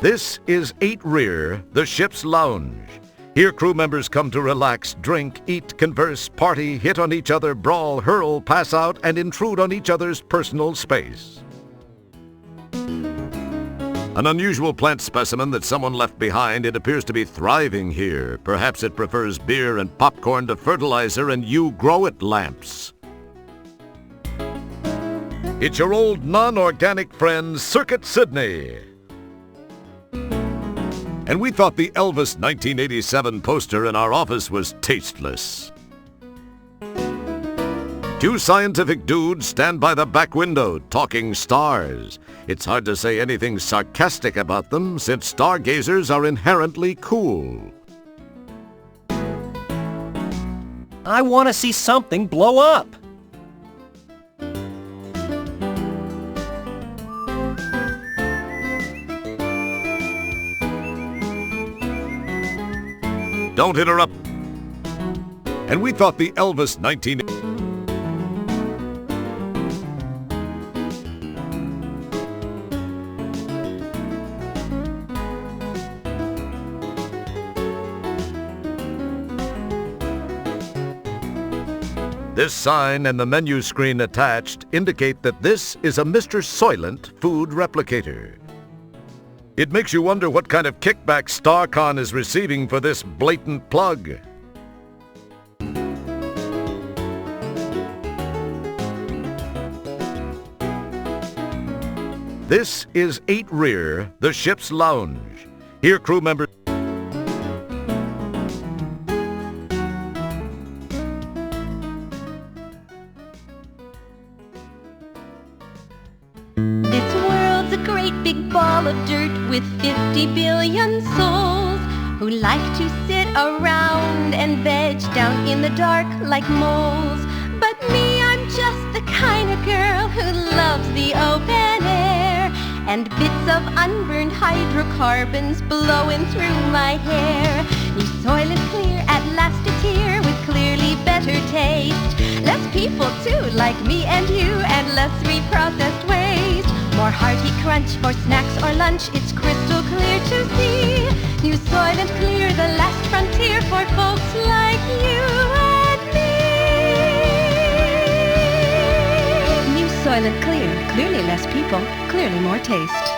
This is 8 Rear, the ship's lounge. Here crew members come to relax, drink, eat, converse, party, hit on each other, brawl, hurl, pass out, and intrude on each other's personal space. An unusual plant specimen that someone left behind, it appears to be thriving here. Perhaps it prefers beer and popcorn to fertilizer and you-grow-it lamps. It's your old non-organic friend, Circuit Sydney. And we thought the Elvis 1987 poster in our office was tasteless. 2 scientific dudes stand by the back window, talking stars. It's hard to say anything sarcastic about them, since stargazers are inherently cool. I want to see something blow up. Don't interrupt. And we thought the Elvis This sign and the menu screen attached indicate that this is a Mr. Soylent food replicator. It makes you wonder what kind of kickback StarCon is receiving for this blatant plug. This is 8 Rear, the ship's lounge. Here crew members... This world's a great big ball of dirt with 50 billion souls who like to sit around and veg down in the dark like moles. But me, I'm just the kind of girl who loves the open air and bits of unburned hydrocarbons blowing through my hair. New Soylent Clear at last it's here with clearly better taste. Less people too, like me and you, and less reprocessed waste. More hearty crunch for snacks or lunch, it's crystal clear to see. New Soylent Clear, the last frontier for folks like you and me. New Soylent Clear, clearly less people, clearly more taste.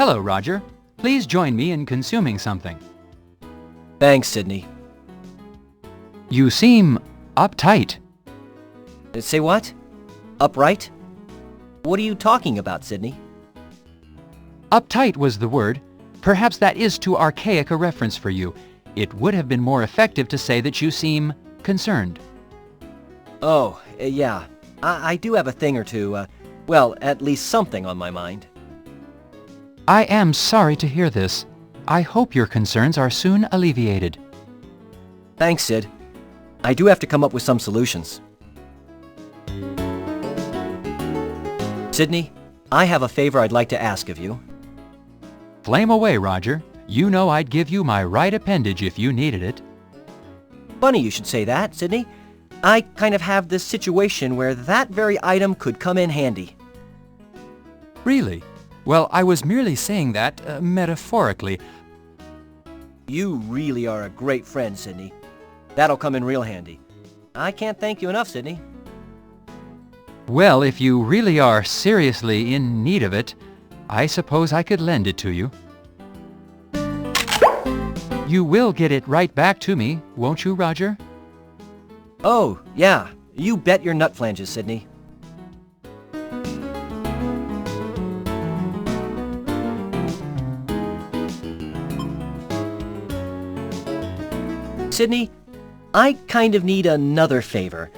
Hello, Roger. Please join me in consuming something. Thanks, Sydney. You seem uptight. Say what? Upright? What are you talking about, Sydney? Uptight was the word. Perhaps that is too archaic a reference for you. It would have been more effective to say that you seem concerned. Oh, yeah. I do have a thing or two, well, at least something on my mind. I am sorry to hear this. I hope your concerns are soon alleviated. Thanks, Sid. I do have to come up with some solutions. Sydney, I have a favor I'd like to ask of you. Flame away, Roger. You know I'd give you my right appendage if you needed it. Funny you should say that, Sydney. I kind of have this situation where that very item could come in handy. Really? Well, I was merely saying that metaphorically. You really are a great friend, Sydney. That'll come in real handy. I can't thank you enough, Sydney. Well, if you really are seriously in need of it, I suppose I could lend it to you. You will get it right back to me, won't you, Roger? Oh, yeah. You bet your nut flanges, Sydney. Sydney, I kind of need another favor.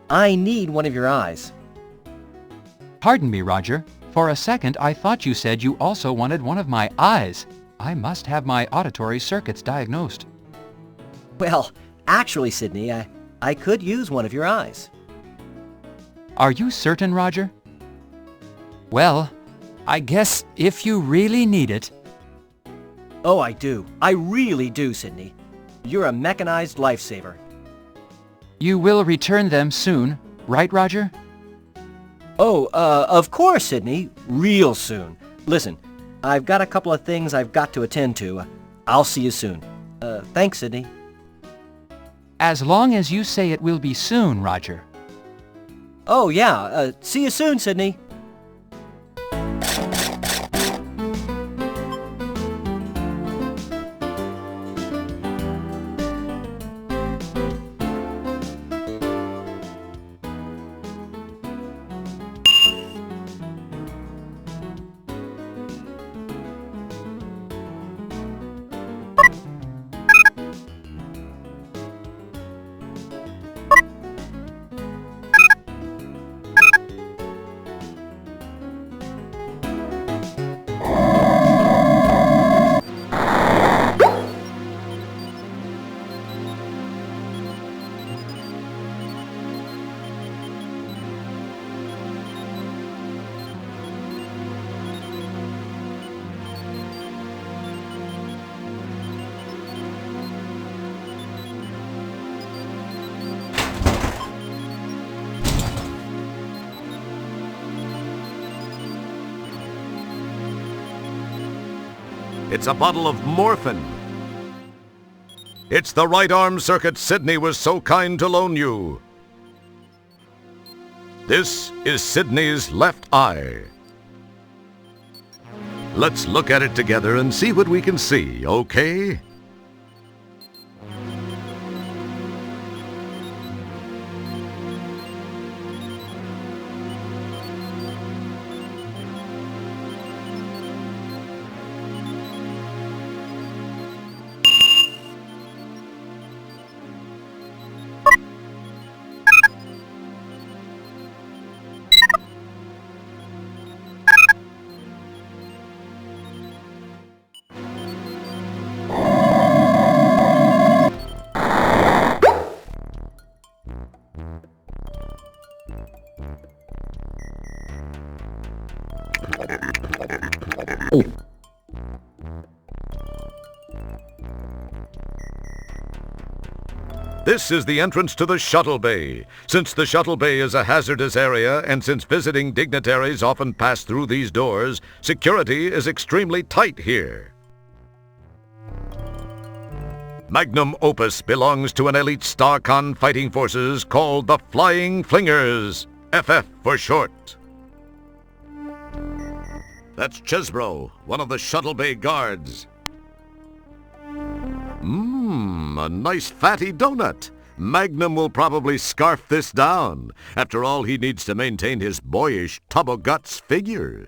I need one of your eyes. Pardon me, Roger. For a second, I thought you said you also wanted one of my eyes. I must have my auditory circuits diagnosed. Well, actually, Sydney, I could use one of your eyes. Are you certain, Roger? Well, I guess if you really need it. Oh, I do. I really do, Sidney. You're a mechanized lifesaver. You will return them soon, right, Roger? Oh, of course, Sidney. Real soon. Listen, I've got a couple of things I've got to attend to. I'll see you soon. Thanks, Sidney. As long as you say it will be soon, Roger. Oh, yeah. See you soon, Sidney. It's a bottle of morphine. It's the right arm circuit Sidney was so kind to loan you. This is Sidney's left eye. Let's look at it together and see what we can see, okay? This is the entrance to the shuttle bay. Since the shuttle bay is a hazardous area and since visiting dignitaries often pass through these doors, security is extremely tight here. Magnum opus belongs to an elite StarCon fighting forces called the Flying Flingers, FF for short. That's Chesbro, one of the shuttle bay guards. A nice fatty donut. Magnum will probably scarf this down. After all, he needs to maintain his boyish tub-o'-guts figure.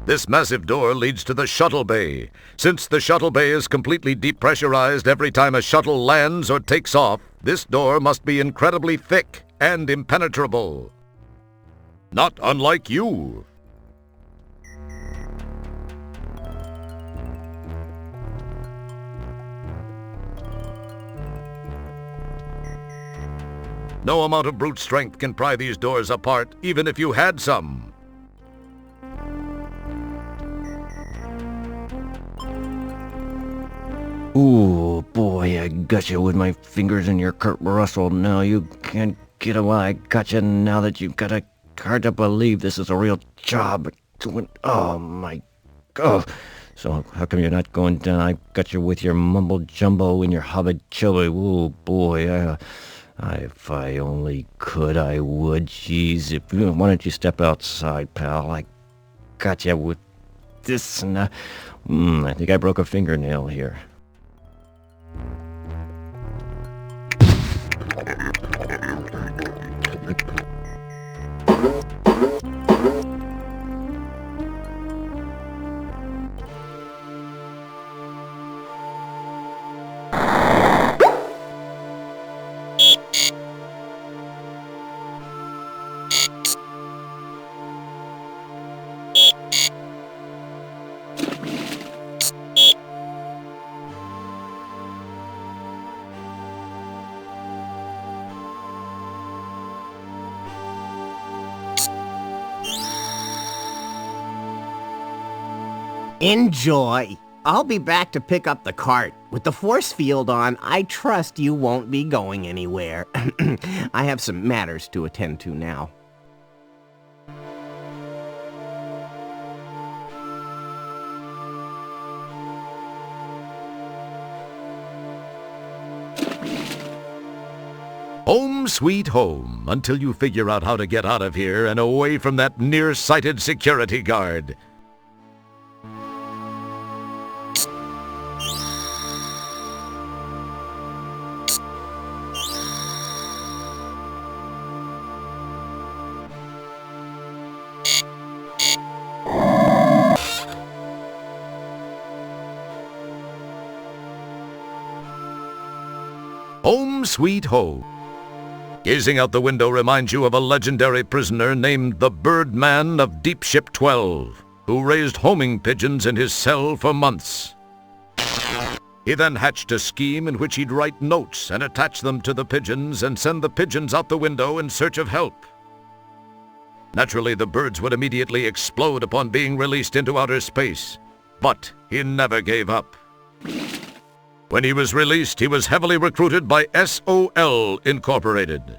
This massive door leads to the shuttle bay. Since the shuttle bay is completely depressurized every time a shuttle lands or takes off, this door must be incredibly thick and impenetrable. Not unlike you. No amount of brute strength can pry these doors apart, even if you had some. Ooh, boy, I got you with my fingers in your Kurt Russell. Now you can't get away. I got you now that you've got a hard to believe this is a real job. Oh, my God. So how come you're not going down? I got you with your mumble-jumbo and your hubba-chubba. Ooh, boy, if I only could, I would. Jeez, why don't you step outside, pal? I got you with this. And, I think I broke a fingernail here. Enjoy. I'll be back to pick up the cart. With the force field on, I trust you won't be going anywhere. I have some matters to attend to now. Home sweet home, until you figure out how to get out of here and away from that nearsighted security guard. Home sweet home. Gazing out the window reminds you of a legendary prisoner named the Birdman of Deep Ship 12, who raised homing pigeons in his cell for months. He then hatched a scheme in which he'd write notes and attach them to the pigeons and send the pigeons out the window in search of help. Naturally, the birds would immediately explode upon being released into outer space, but he never gave up. When he was released, he was heavily recruited by SOL Incorporated.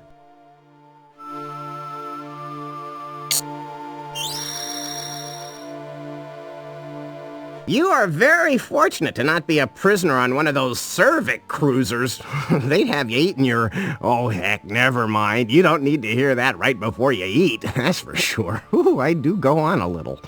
You are very fortunate to not be a prisoner on one of those Cervic cruisers. They'd have you eating your... Oh, heck, never mind. You don't need to hear that right before you eat, that's for sure. Ooh, I do go on a little.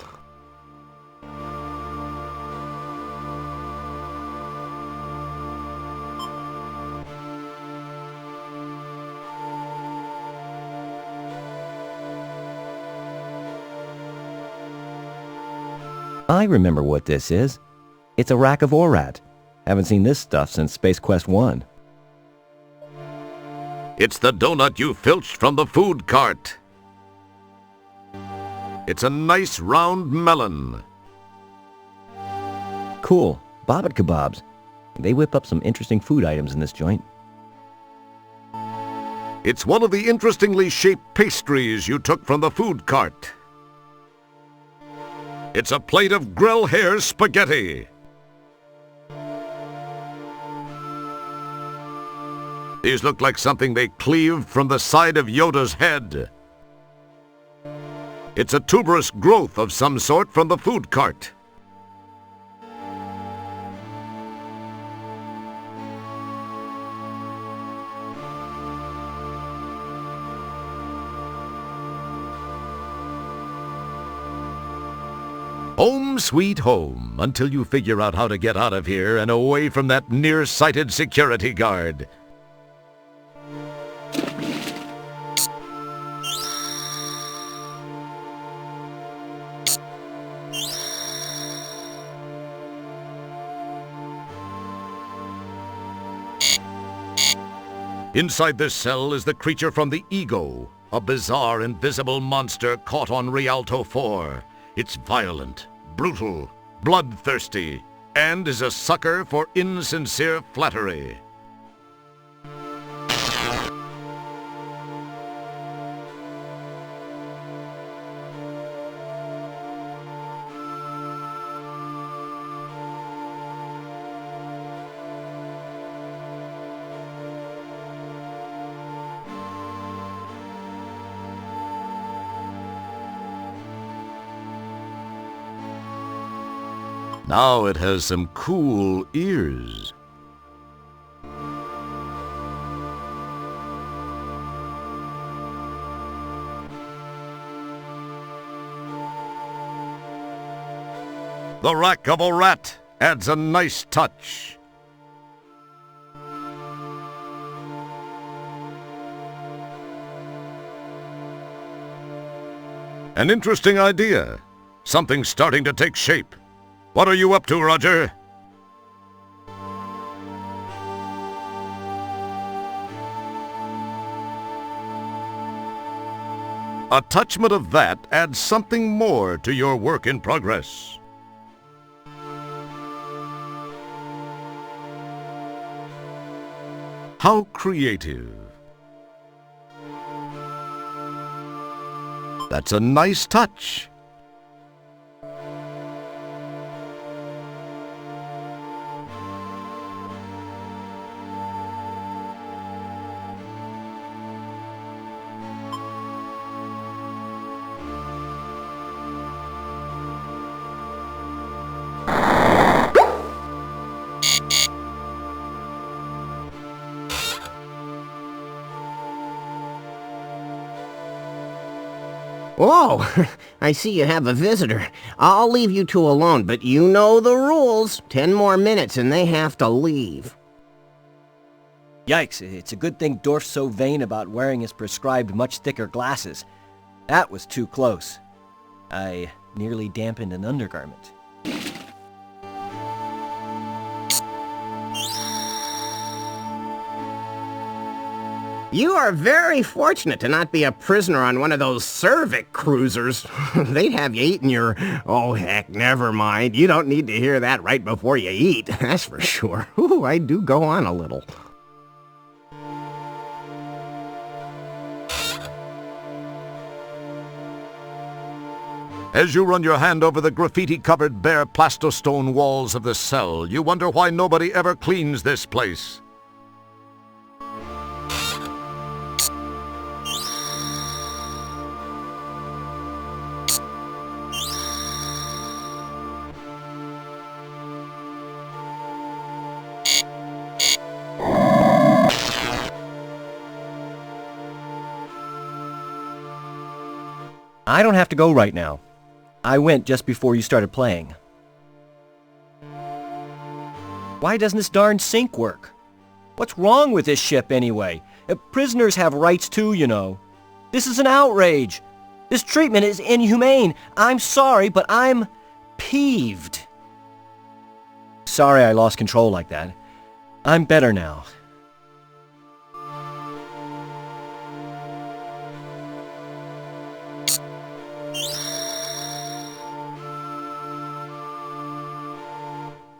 I remember what this is. It's a rack of ORAT. Haven't seen this stuff since Space Quest 1. It's the donut you filched from the food cart. It's a nice round melon. Cool. Bobbit kebabs. They whip up some interesting food items in this joint. It's one of the interestingly shaped pastries you took from the food cart. It's a plate of grill hair spaghetti. These look like something they cleaved from the side of Yoda's head. It's a tuberous growth of some sort from the food cart. Home sweet home, until you figure out how to get out of here and away from that nearsighted security guard. Inside this cell is the creature from the Ego, a bizarre invisible monster caught on Rialto 4. It's violent, brutal, bloodthirsty, and is a sucker for insincere flattery. Now it has some cool ears. The rack of a rat adds a nice touch. An interesting idea. Something's starting to take shape. What are you up to, Roger? A touchment of that adds something more to your work in progress. How creative. That's a nice touch. Whoa, I see you have a visitor. I'll leave you two alone, but you know the rules. 10 more minutes and they have to leave. Yikes, it's a good thing Dorf's so vain about wearing his prescribed much thicker glasses. That was too close. I nearly dampened an undergarment. You are very fortunate to not be a prisoner on one of those cervic cruisers. They'd have you eating your... Oh, heck, never mind. You don't need to hear that right before you eat, that's for sure. Ooh, I do go on a little. As you run your hand over the graffiti-covered bare plastostone walls of the cell, you wonder why nobody ever cleans this place. I don't have to go right now. I went just before you started playing. Why doesn't this darn sink work? What's wrong with this ship anyway? Prisoners have rights too, you know. This is an outrage. This treatment is inhumane. I'm sorry, but I'm peeved. Sorry I lost control like that. I'm better now.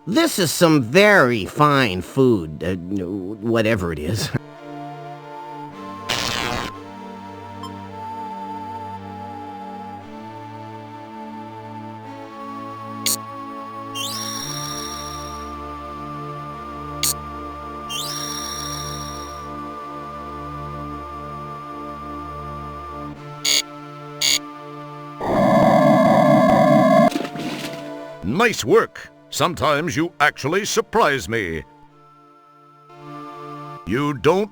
This is some very fine food, whatever it is. Nice work. Sometimes you actually surprise me. You don't...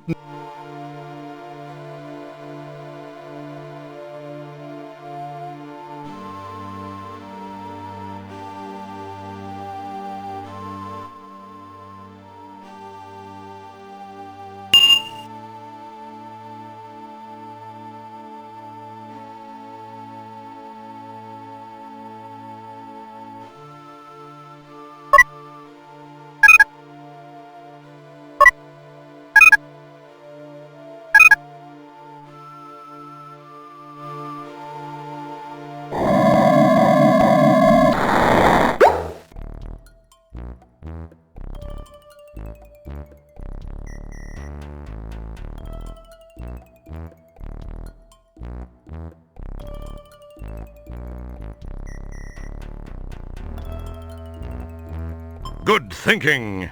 Good thinking.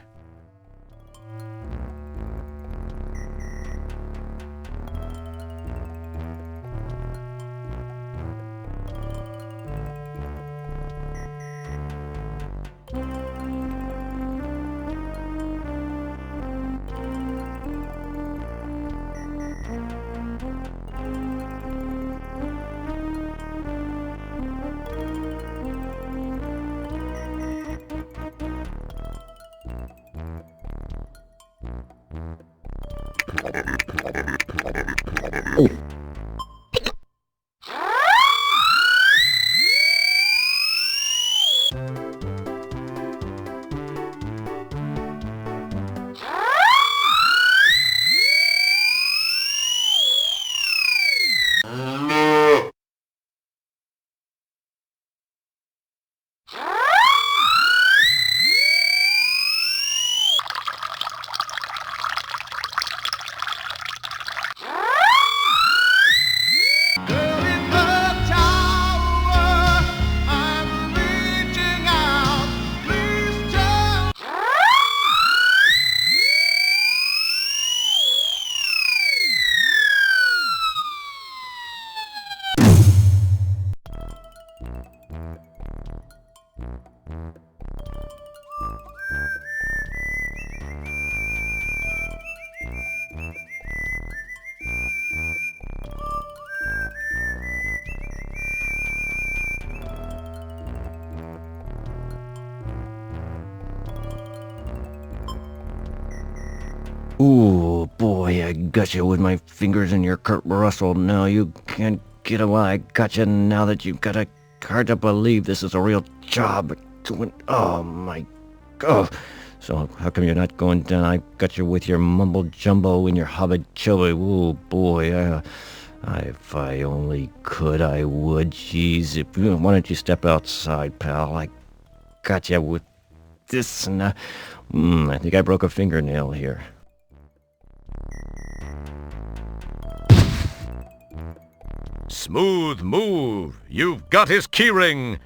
boy, I got you with my fingers in your Kurt Russell. Now you can't get away. I got you now that you've got a hard to believe this is a real job. Oh my god. So how come you're not going down? I got you with your mumble jumbo and your hobby chubby. Oh boy, if I only could, I would. Jeez, why don't you step outside, pal? I got you with this, and I think I broke a fingernail here. Smooth move. You've got his keyring.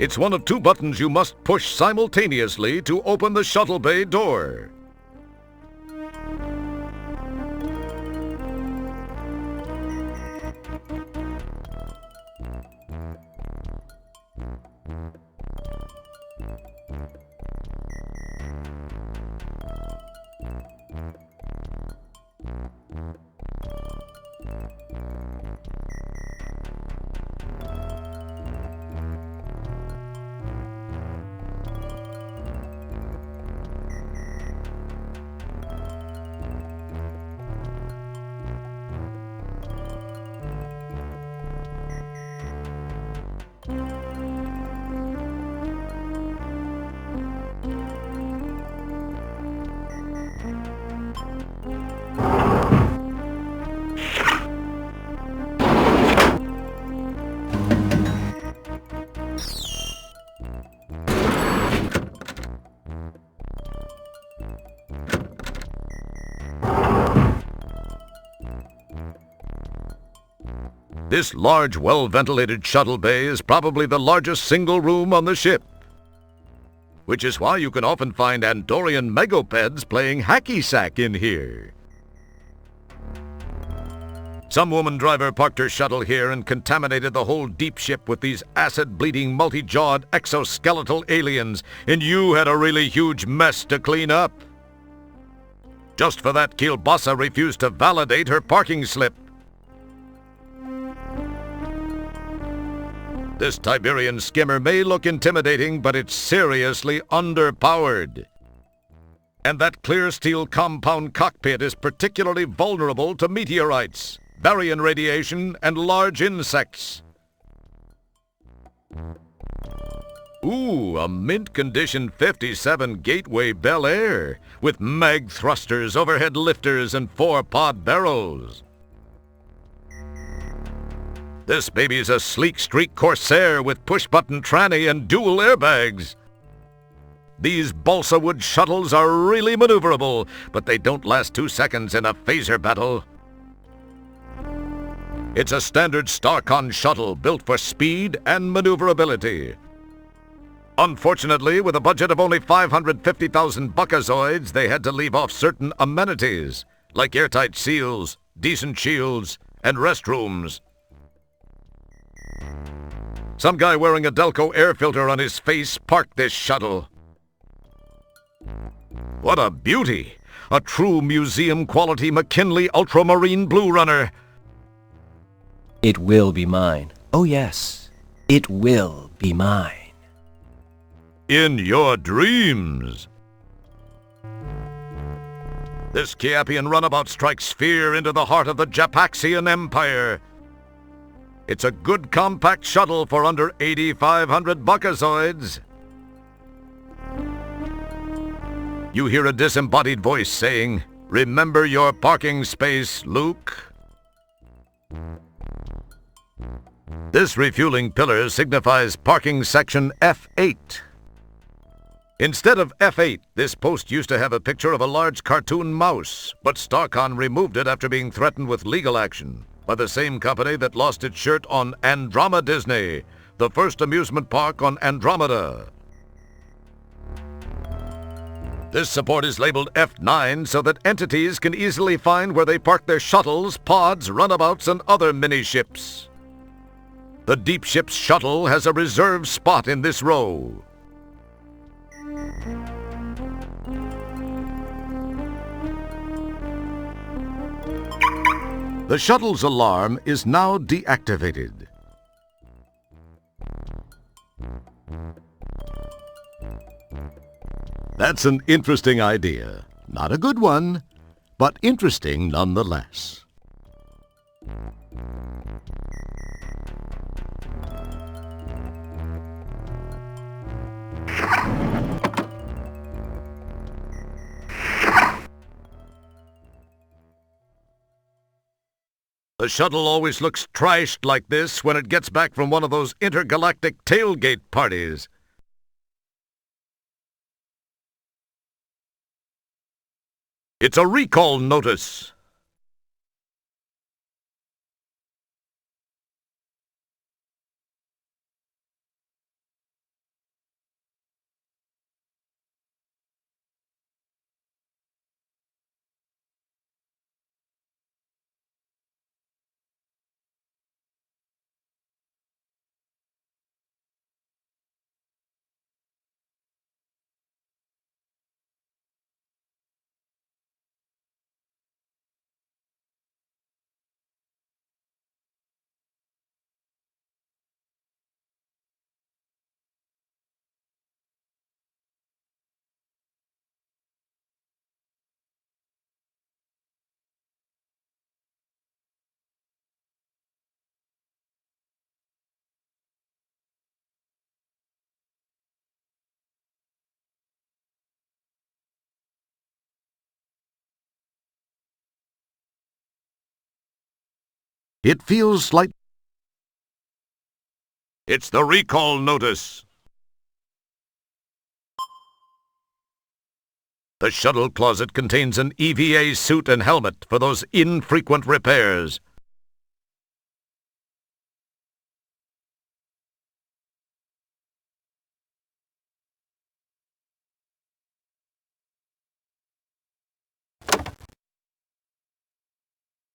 It's one of two buttons you must push simultaneously to open the shuttle bay door. This large, well-ventilated shuttle bay is probably the largest single room on the ship, which is why you can often find Andorian megopeds playing hacky-sack in here. Some woman driver parked her shuttle here and contaminated the whole deep ship with these acid-bleeding, multi-jawed exoskeletal aliens, and you had a really huge mess to clean up. Just for that, Kielbasa refused to validate her parking slip. This Tiberian skimmer may look intimidating, but it's seriously underpowered. And that clear steel compound cockpit is particularly vulnerable to meteorites, baryon radiation, and large insects. Ooh, a mint-condition 57 Gateway Bel Air with mag thrusters, overhead lifters, and 4-pod barrels. This baby's a sleek streak Corsair with push-button tranny and dual airbags. These balsa wood shuttles are really maneuverable, but they don't last 2 seconds in a phaser battle. It's a standard Starcon shuttle built for speed and maneuverability. Unfortunately, with a budget of only 550,000 buckazoids, they had to leave off certain amenities, like airtight seals, decent shields, and restrooms. Some guy wearing a Delco air filter on his face parked this shuttle. What a beauty! A true museum-quality McKinley Ultramarine Blue Runner. It will be mine. Oh yes, it will be mine. In your dreams. This Kiapian runabout strikes fear into the heart of the Japaxian Empire. It's a good compact shuttle for under 8,500 buckazoids. You hear a disembodied voice saying, "Remember your parking space, Luke." This refueling pillar signifies parking section F8. Instead of F8, this post used to have a picture of a large cartoon mouse, but Starcon removed it after being threatened with legal action by the same company that lost its shirt on Andromeda Disney, the first amusement park on Andromeda. This support is labeled F9 so that entities can easily find where they park their shuttles, pods, runabouts, and other mini-ships. The deep ship's shuttle has a reserved spot in this row. The shuttle's alarm is now deactivated. That's an interesting idea. Not a good one, but interesting nonetheless. The shuttle always looks trashed like this when it gets back from one of those intergalactic tailgate parties. It's a recall notice. It feels like... It's the recall notice. The shuttle closet contains an EVA suit and helmet for those infrequent repairs.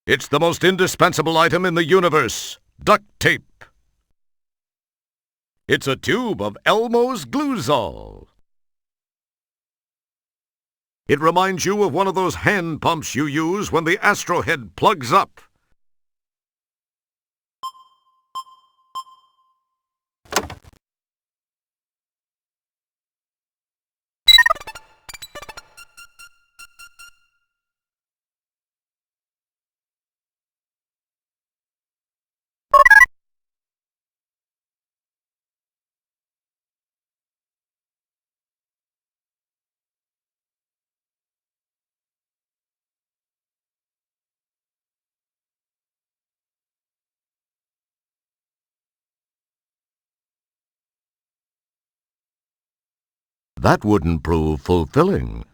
It's the most indispensable item in the universe, duct tape. It's a tube of Elmo's Gluzol. It reminds you of one of those hand pumps you use when the astrohead plugs up. That wouldn't prove fulfilling.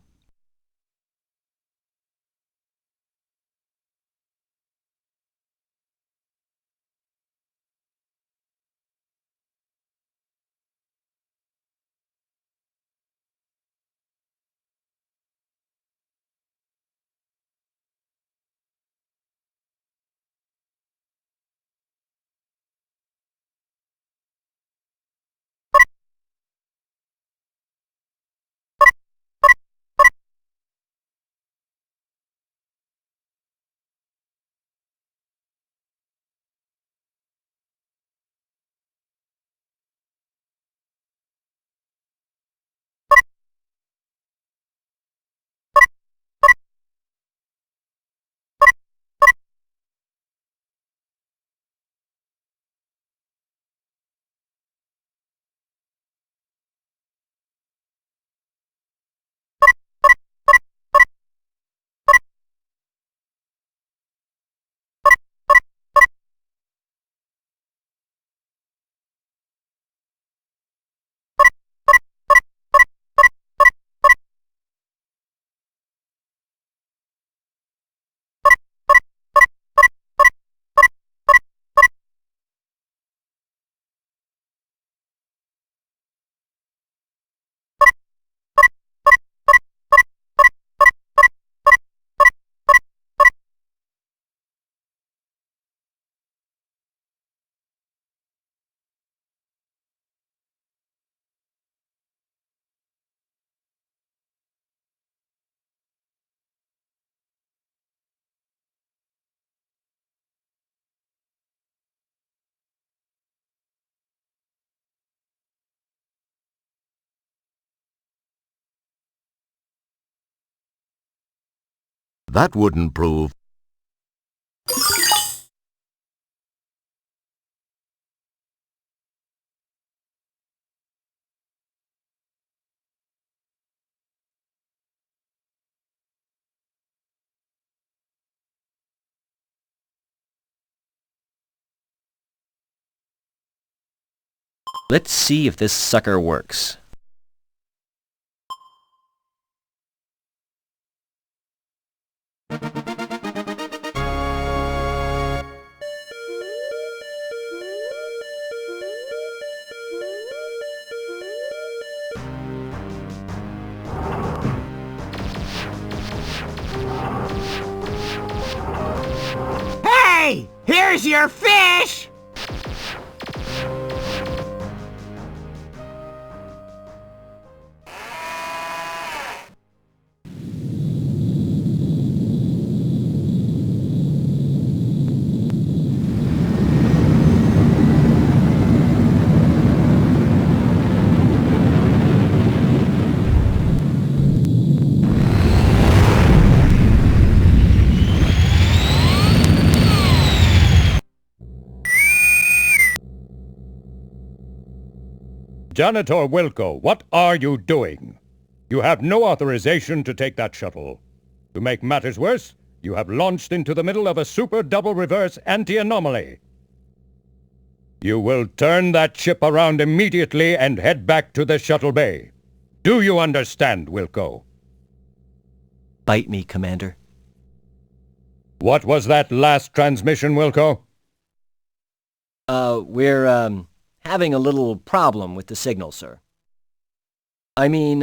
That wouldn't prove. Let's see if this sucker works. Hey! Here's your fish! Janitor Wilco, what are you doing? You have no authorization to take that shuttle. To make matters worse, you have launched into the middle of a super double reverse anti-anomaly. You will turn that ship around immediately and head back to the shuttle bay. Do you understand, Wilco? Bite me, Commander. What was that last transmission, Wilco? We're having a little problem with the signal, sir. I mean,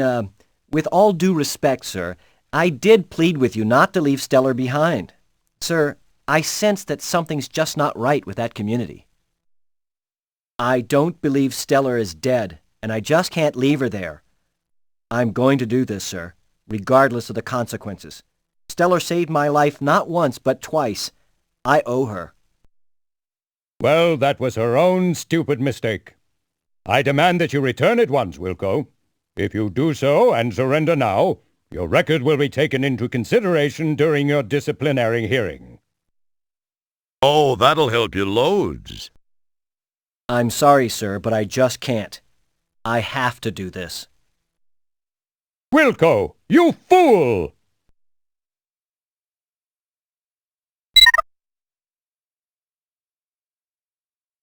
with all due respect, sir, I did plead with you not to leave Stellar behind. Sir, I sense that something's just not right with that community. I don't believe Stellar is dead, and I just can't leave her there. I'm going to do this, sir, regardless of the consequences. Stellar saved my life not once, but twice. I owe her. Well, that was her own stupid mistake. I demand that you return at once, Wilco. If you do so and surrender now, your record will be taken into consideration during your disciplinary hearing. Oh, that'll help you loads. I'm sorry, sir, but I just can't. I have to do this. Wilco, you fool!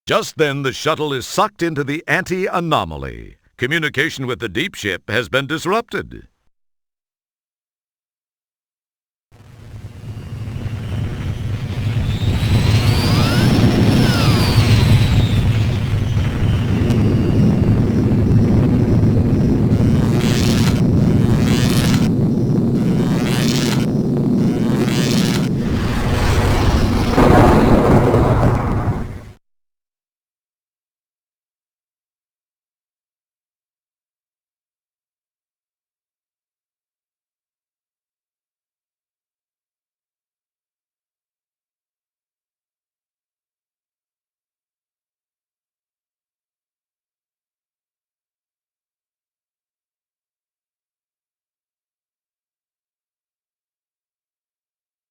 Just then, the shuttle is sucked into the anti-anomaly. Communication with the deep ship has been disrupted.